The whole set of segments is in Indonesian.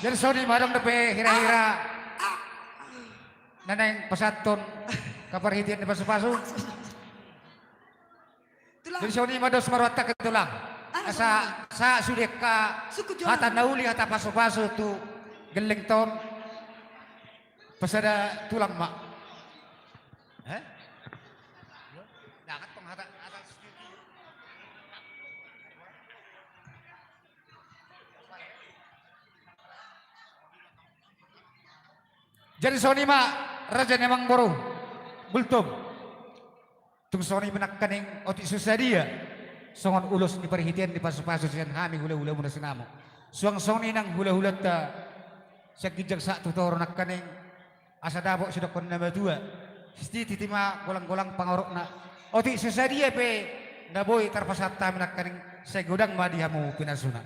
Jadi Sony madang depe hira-hira naneng pasaton kaparhitian di pasu-pasu. Jadi Sony madang semarwata ketulang. Asa sa sudah ka hata nauli hata pasu-pasu tu geleng ton pasada tulang mak. Eh? Dakat tong hata jadi Sony mak raja nemang boru bultum tung Sony menakkan yang otik susah dia songon ulus di perhitian di pasu-pasu sian hami hula-hula muna sinamo suang Sony nang hula-hula ta siya kijang sa tutoro nakkan yang asa dabo sudah kon nama dua sti titima golang-golang pangorok na otik susah dia pe naboy tarpasata menakkan yang saya godang madihamu pinasuna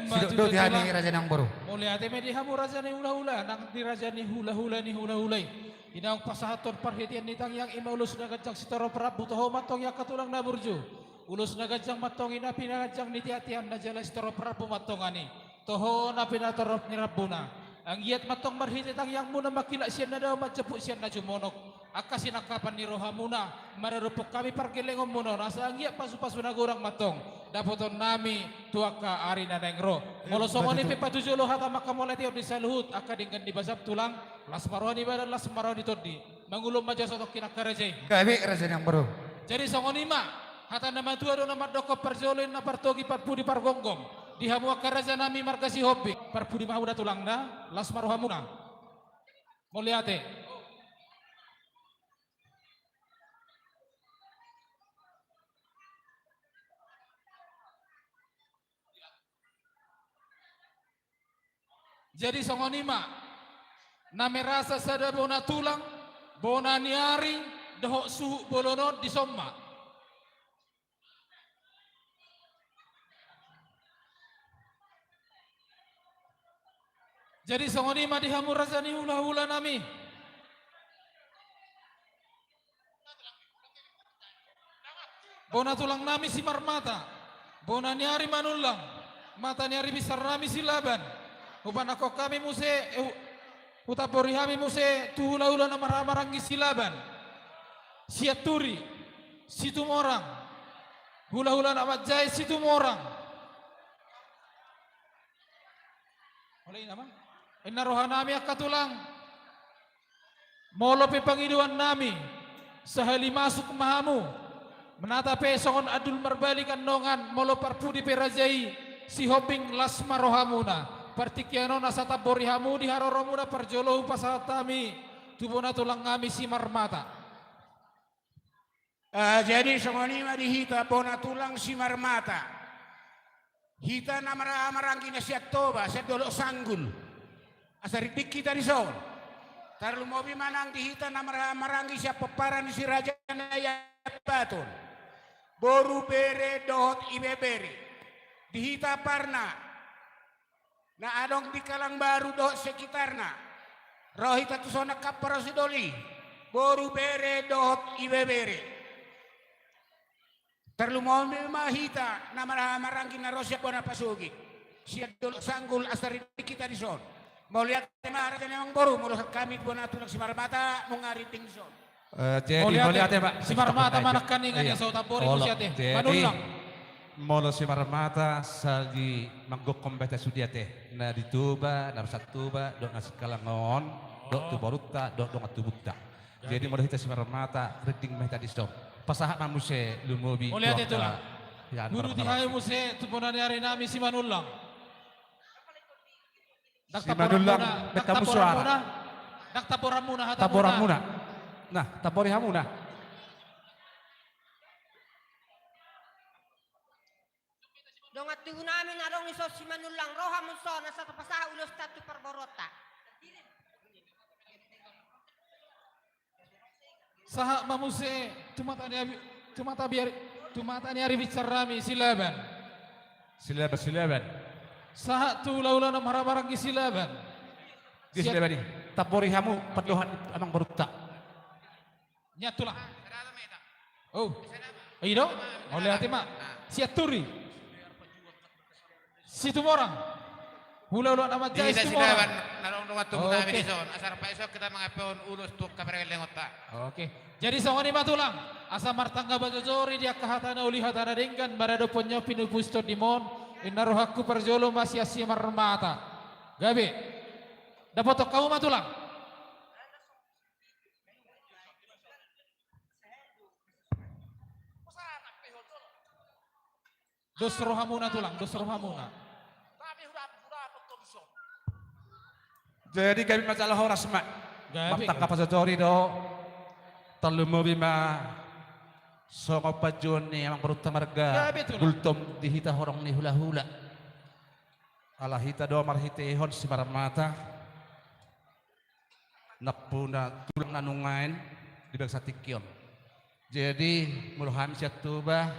sido dihani raja nang boru mulai ate medihamu raja ni hula-hula nang di raja ni hula-hula ni hula-hulay inang pasahaton perhitian ni tang yang ima ulus na gajang sitaro prabu toho matong yang katulang na burju ulus na gajang matong ina pinagajang ni tiatian na jala sitaro prabu matongani toho na pinatorop ni rabuna ang iyat matong marhiti tang yang muna makila siya na daw matjapuk siya na jumonok akasin akapan ni roha muna mararupok kami parkilengom muna nasa ang iyat pasu-pasu na gurang matong dapoton nami tuaka ari na nengro molo songoni pe patujulo hata makamolay tiyo di saluhut akadinggan di basap tulang las maroni badan las maroni todi mangulum maja sotok kinakarajay kami raja nang boru jadi songoni ma hata nama tua do nama doko parjolin na partogi parpudi pargonggom dihamu akaraja nami markasi hobi parpudi mahuda tulang na las marohamuna moliate jadi songonima name rasa sada bona tulang bona niari dohok suhu bolono di somma jadi songonima dihamu rasani hula-hula nami bona tulang nami simar mata bona niari manulang mata niari besar nami silaban uban ako kami muse utapori kami muse tuhula-hula na maramarangi silaban siaturi situmorang hula-hula na majay situmorang oleh nama inarohan nami akatulang molo pe pangiduan nami sahali masuk mahamu menatape songon adul marbalikan nongan molo parpudi perajai si hoping lasma rohamuna partikiano nasata borihamu di haroromuna parjolo pasatami tubona tulang ngami simar mata jadi songonima dihita bona tulang simar mata hita namara-amarangki na siya toba siya dolok sanggul asaritik kita di son tarlu mobi manang dihita namara-amarangki siya peparan si raja na yapaton boru bere dohot ibebere dihita parna na adong di kalang baru dohot sekitarna rohita tusona kaparosidoli boru bere dohot ibebere terlumomi mahita na marangki na rosya po na pasugi siya dolo sanggul asari kita di son mau lihat temara ka namang boru mo kami po na tulog si Marmata mong ariting son jadi mau lihat Pak si Marmata manak kaningan yang sa utapori mo siya te manulang molo si Marmata sagi manggok kompeta sudiate na dituba na satuba do na sekalangon do tu boruta do ngatubukta jadi molo hita si Marmata reding meh tadi stop pasahat mamuse lumobi molihat itu lah guru dihayu muse tuponan hari nami si manulang si manulang betamu suara dak taporamuna hata taporamuna nah taporihamuna dongat tuh namin arong iso si manulang roha muso na sa tapasa ulos tatu parborota. Saha mamuse tumata ni ari bicarami silaban. Silaban. Saha tu laula na marabarang silaban. Di silaban ni taporihamu padohan amang borutta. Nyatulah. Oh. Ayo, oleh hati mak. Siaturi. Situ orang Hula-hula nama Di Jais hita Timora. sidaban narong dungat tumunami Oke. di son. Asar pa iso kita mangapon ulos tu kabarel lengota. Oke. Jadi songon lima tulang. Asa martangga bajojori dia kahatana uli hatana denggan barado ponyo pinupusto dimon. Inarohaku perjolo masih asia marmata. Gabe. Dapat kamu matulang. Dos rohamuna tulang, dos rohamuna. Jadi kami masalah horas mak. Gabi. Marta kapasatori do. Telu mo bima. Songo pajon ni amang peruta marga. Gabi tu lah. Gultom dihita horong ni hula-hula. Ala hita do marhite hon si marmata. Napuna tulang nanungain di bangsa tikion. Jadi muluham siat tuba.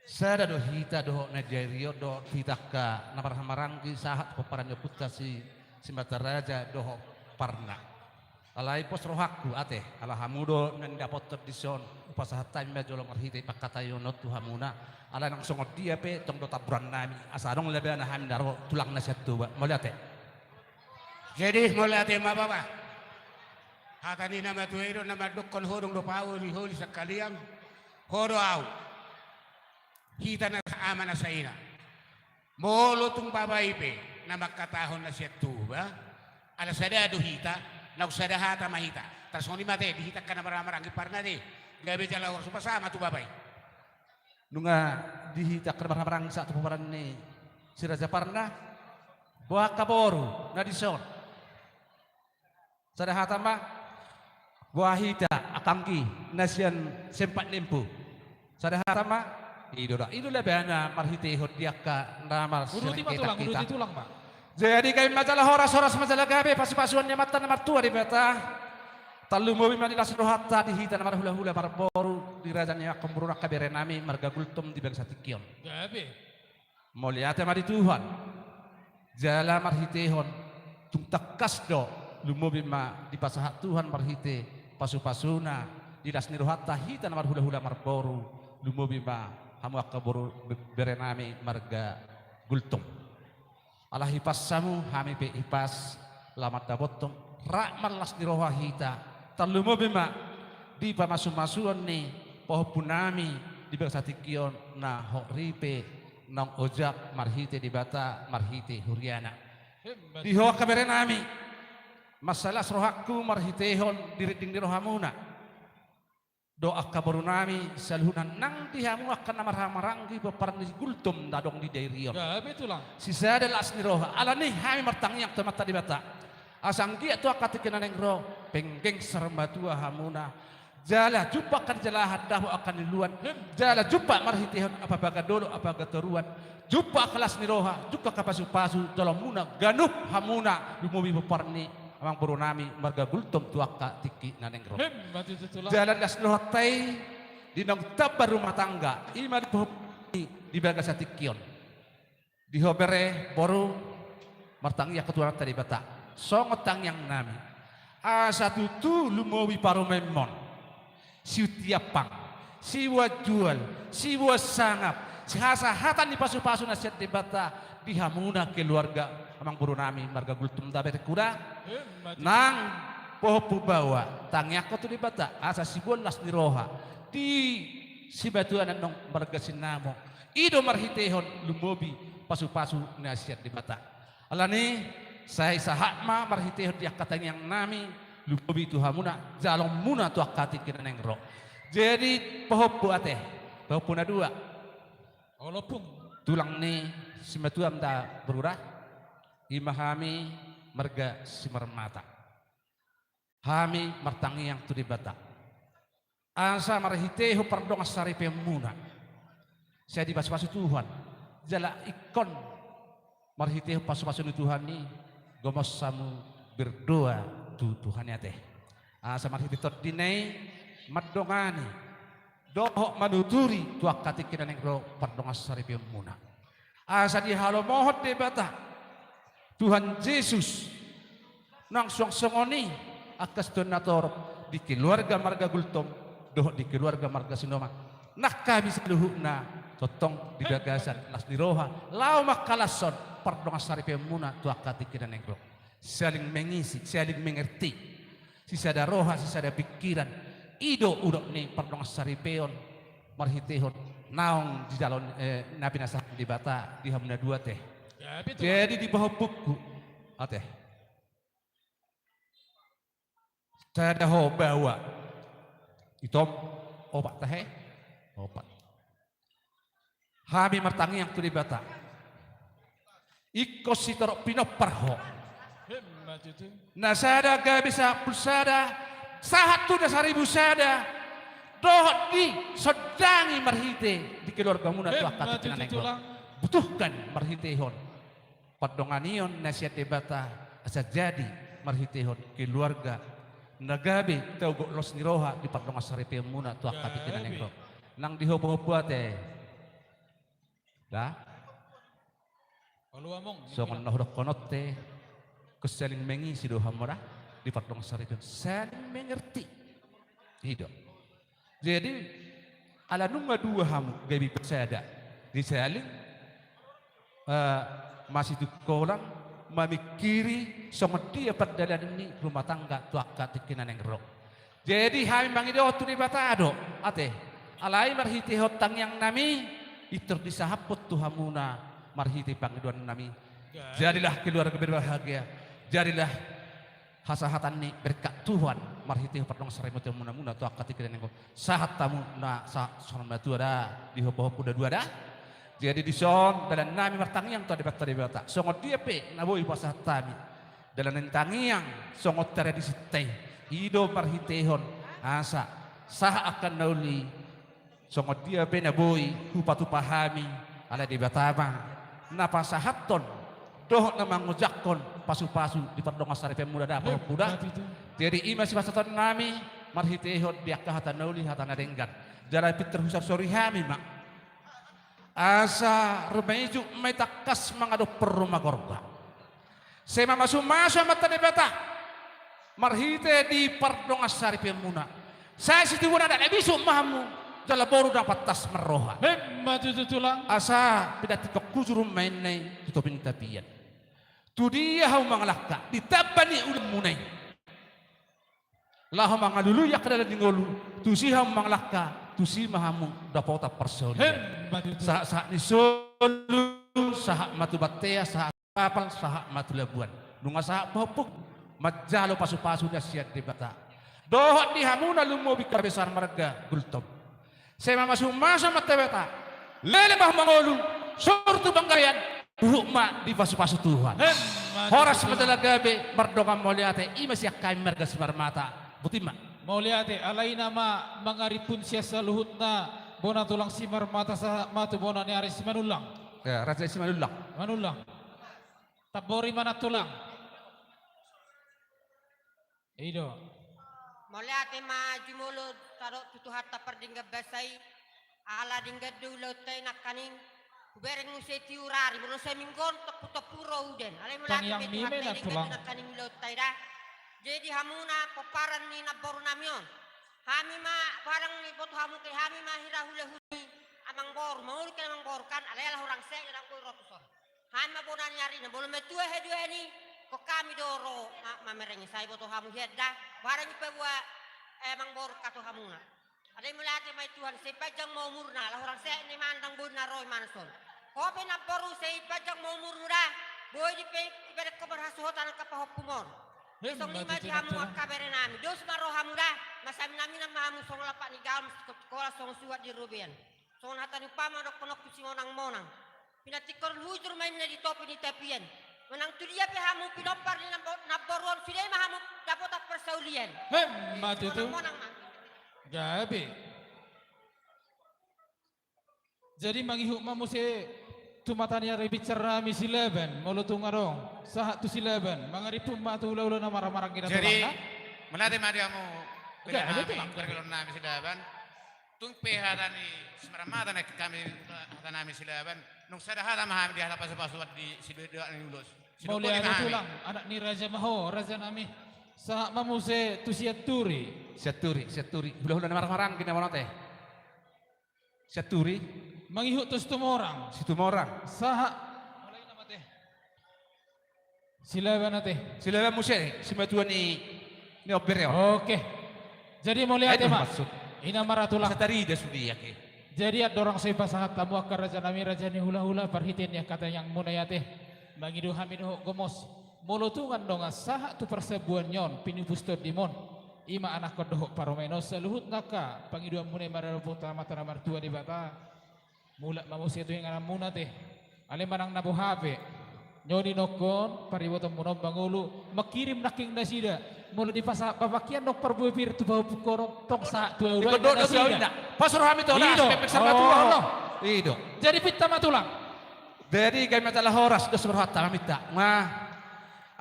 Sada do hita do na jairio do hita ka namarhamaranggi sahat peparannya putra si Mataraja do parna. Alai pos rohaku ate ala hamudo mendapot tradision upasahatai majolo marhite pakatayo no tu hamuna ala nang songot dia pe tong do tabran nami asarong lebe na ham daro tulang na siat tuba moliate. Jadi mulai ate mababa. Hatani nama tuero nama dokon hodong do pauli holi sakaliang. Hodo au. Kita na amana sa ina. Molo tung babae pe na makatahon na siya tuba. Ala sada do hita, na usada hata mahita. Tas oni mate dihita ka na marang parna de. Gabe jala or supasama tu babae. Nunga dihita ka marang sa tu peparan ni si Raja Parna. Buah kaboru na dison. Sada hatama buah hita akangki nasian sempat lempu. Sada hatama idola bana marhite hodiaka namar Uruti matulang, uruti tulang pak. jadi kami masalah horas-horas masalah gabe pasu-pasuannya mata nomor tua di beta talu mobi manila serohata di hita nomor hula-hula barboru di rajanya kemburuna kabere nami marga gultum di bangsa tikion Gabe. moliate mari Tuhan jala marhitehon tung takas do lumobi ma di pasahat Tuhan marhite pasu-pasuna di dasni rohata hita nomor hula-hula marboru lumobi ma hamu akaburu berenami marga gultum ala hipas samu hami pe hipas lamat dabotong rak malas di roha hita talumo bima di pamasu-masuan ni poho punami di bangsa tikion na hokripe nang ojak marhite di bata marhite huriana di hoa kaberenami masalah rohaku marhitehon diriding di rohamuna doa kabarunami salhunan nang dihamu akan namarhamaranggi beparang di gultum dadong di dairion. Gabe tulang. Sisa adalah asni roha. Ala nih hami martangyak temata di bata. Asang dia tu akat kena neng roh penggeng sermatua hamuna. Jala jumpa kan jala hadahu akan diluan. Jala jumpa marhitihon apa baga dolo apa gatoruan. Jumpa kelas ni roha. Jumpa kapasu-pasu dalam muna ganuh hamuna lumubi beparni. Amang burunami marga gultum tuaka tiki naneng roh. Batu itu tulang. Jalan das lotai di nong tabar rumah tangga ima di bagas tikion di hobere boru martang ya ketua tadi bata songot tang yang nami satu tu lumowi paru memon si tiapang si jual si sangap si hatan di pasu-pasu nasihat di bata di hamuna keluarga amang burunami marga gultum dabete kuda nang poho bawa tangyak ko tu di bata asa si bolas ni roha di si batuan nong marga sinamo ido marhitehon lumobi pasu-pasu nasihat di bata alani saya sahakma marhitehon dia katanya yang nami lumobi tu hamuna jalong muna tu akati kina neng ro jadi poho buate poho puna dua Olopung. tulang ni si batuan da berurah imahami marga simarmata hami martangi yang tu di bata asa marhiteho pardong asari pemuna saya di pasu-pasu Tuhan jala ikon marhiteho pasu-pasu Tuhan ni gomos samu berdoa tu Tuhan ya teh asa marhiteho dinai madongani dohok manuturi tu akati kina nengro pardong asari pemuna asa di halo mohon di bata Tuhan Yesus nang song-songoni akas donator di keluarga marga gultom doh di keluarga marga sinoma nak kami seluhuna totong di gagasan las di roha lau makalason pardong asari pemuna tu akati kita nengro. Saling mengisi, saling mengerti. Sisa ada roha, sisa ada pikiran. Ido udok ni pardong asari peon marhitehon naong di dalam nabi nasah di bata di hamna dua teh. Ya, betul. Jadi di bawah buku teh. Saya dah bawa itom obat teh obat. Hami martangi yang tu di bata. Iko si torok pinoparho. Hemat itu. Nasada gak bisa pusada. Sahat tu dasar ibu sada. Doh di sodangi marhite di keluarga muna tu akad Hemat itu tulang. butuhkan marhitehon. Padonganion nasihat debata asa jadi marhitehon keluarga. Nagabi tau go los niroha di padong asari pemuna tu akad nengro. Nang dihobo-hobo teh. Dah. Kalau among. So kung nahurok konot te, kesaling mengisi doha murah di padong asari pemuna. Saling mengerti. Hidup. Jadi ala nunga dua hamu gabi pesada di saling masih tu kolang memikiri sangat dia perdalan ini rumah tangga tu akad tikinan yang roh. Jadi kami mangido tu di batado ate alai marhiti hotang yang nami itu disahaput tu hamuna marhiti pangiduan nami. Jadilah keluarga berbahagia. Jadilah hasahatan ni berkat Tuhan marhiti pardong sarimo tu muna tu akad tikinan yang roh. Sahat tamu na sa sonam tu ada di hopo-hopo dua ada. Jadi di son dalam nami martangiang tu debat bata. Songot dia pe naboi pasah tami. Dalam nentangiang songot tradisi teh. Ido marhitehon asa sah akan nauli. Songot dia pe naboi hupatu pahami ala debatama. Napa sahaton doh namang ngujakon pasu-pasu di pardong asari pemuda dapat muda. Jadi ima si pasaton nami marhitehon biakah hatan nauli hatan adenggan. Jalan piter husar sori hami mak. Asa rumeju may takas mga do perumah gorga. Sema masuk mata debata. Marhite di pardong asari pemuna. Saya situ pun ada bisu mahamu. Jala boru dapat tas meroha. Hemat itu tulang. Asa pidat tikok kujurum main nai tutupin tapian. Tu dia hau mangalaka ditabani ulam munai. Lah mangalulu ya kada dingolu. Tu si hau mangalaka. Tusi mahamu dapota persona. Saat ni solu sahak matu batea sahak kapal sahak matu labuan. Nunga sahak popuk majalo pasu-pasu dasiat di bata. Dohot di hamuna lumo bika besar marga gultom. Saya masuk masa mata bata. Lele bah mangolu surtu banggayan buhuk di pasu-pasu Tuhan. Horas matalagabe mardongan moliate ima siya kami marga semar mata. Butima. Mau lihat alai nama mangaripun siasa luhut na bona tulang simar mata sa matu bona ni aris manulang. Ya, Raja Ismailullah. Manulang. Tabori mana tulang. Ido. Moliate maju mulut tarok tutu hatta perdingga basai ala dingga dulu tay nakaning bereng museti urari mulo sa minggon tepuro uden ale Tang mulati yang betu mime hatta na dingga tulang. nakaning lot tay dah. Jadi hamuna koparan ni naboru namion. Hami ma barang ni botu hamu ke hami ma hirahule huni amang bor maul ke amang bor kan adalah orang sek dan ko rotusor. Hami ma bonan nyari na boleh metue hedue ni ko kami doro mamerengi sai botu hamu hedda barang ni pewa amang bor kato hamuna. Ada mulati mai Tuhan sepajang mau murna lah orang sek ni mandang buna roy manson. Ko pe naboru sepajang mau murna boy di pe ibere ko berhasuhotan kapahopumor. Isong lima di hamu kabere nami. Dos maro hamu dah. Masam nami nama hamu song lapak ni galm sekolah song suat di Rubian. Song hatan upama dok penok kucing monang. Pinatikor hujur main di topi di tepian. Menang tu dia pe hamu pinompar di naboruan sudah mah hamu dapat persaulian. Hemat itu. Monang mah. Gabe. Jadi mangihuk mamu se tumatanya rebicara misilaban molutung arong sahat tu silaban mangaripun matu ulah-ulah na marah-marah kita Jadi tulang. menate madiamu Udah, ada tulang. berkelon nami silaban. Tung peharani semeramata na kami nami silaban. Nung sadahata mahami di hadapan sepasuat di sidoa ni ulus. Mau lihat tulang anak ni Raja Maho Raja nami sahat mamu se tu siaturi Siaturi. Ulah-ulah na marah-marah kita mau teh. Siaturi. mangihuk tu setum orang Situ orang. sahat mulai nama teh Sila ba natin? Sila mo siya si Matuan ni Obereo. Oke. Jadi mau lihat ya, Mak. maksud. Ina maratulang. Sa tarida sudiya ke. Jadi at dorang sa pasangat tamu akar raja nami raja ni hula-hula parhitin ya kata yang muna yate. Mangidu hamidu gomos. Mulutungan dong saha tu persebuan nyon pinipustor dimon. Ima anak kodoh paromenos seluhut naka pangiduan muna mararupung mata namar tua di bata. Mula mamusia tu yang anak muna teh. Ale manang nabu habe. Nyoni nokon pariwoto munom bangulu makirim naking nasida. Mula di pasa papakian dok perbuir tu bau korok tong sa tu Iko do gawin na. Pasuro kami to na. Ido. Pepeksan Oh. Matuan no. Ido. Jadi pita matulang. Dari kami matalah horas dos berhata kami tak.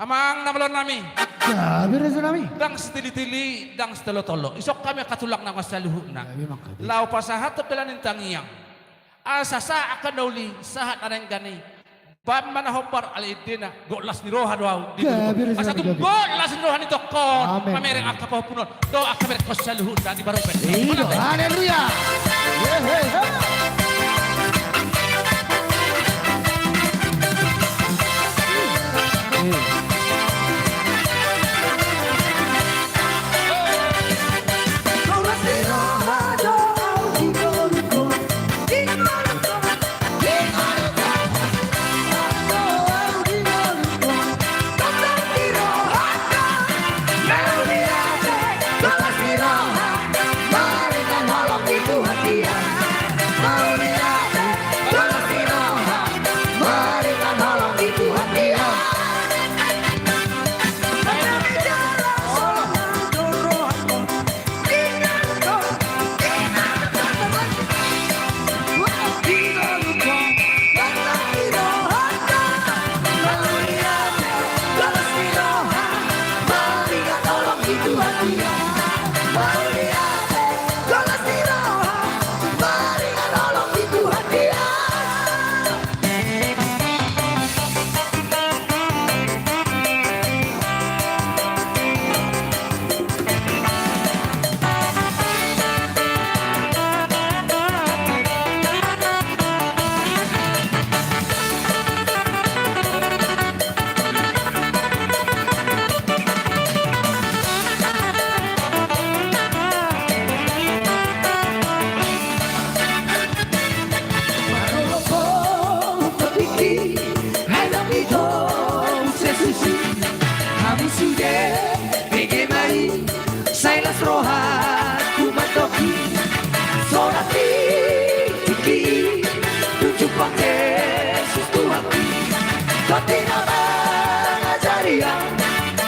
Amang namalon nami. Gabi Raja nami. Dang setili-tili, dang setelo-tolo. Isok kami katulak na masaluhu na. Lau pasahat to pelanin tangiyang. Asa sa akan dauli sahat anang gani. Bam manahopar alidina golas ni roha doau. Gabi, Asa gabi, tu gabi. golas ni roha ni tokon. Amen. Pamereng akapaw punon. Do akamer kosaluhu na di barupen. Ido, haleluya.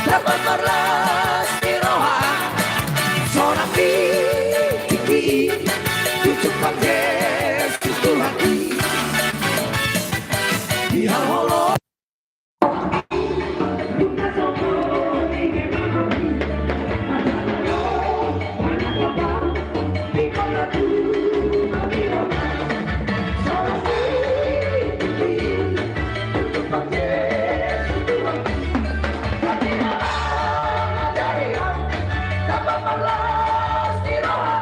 Dapat marlas di roha seorang di tujuh panggil Tuhan di halo. Dapat malas di roha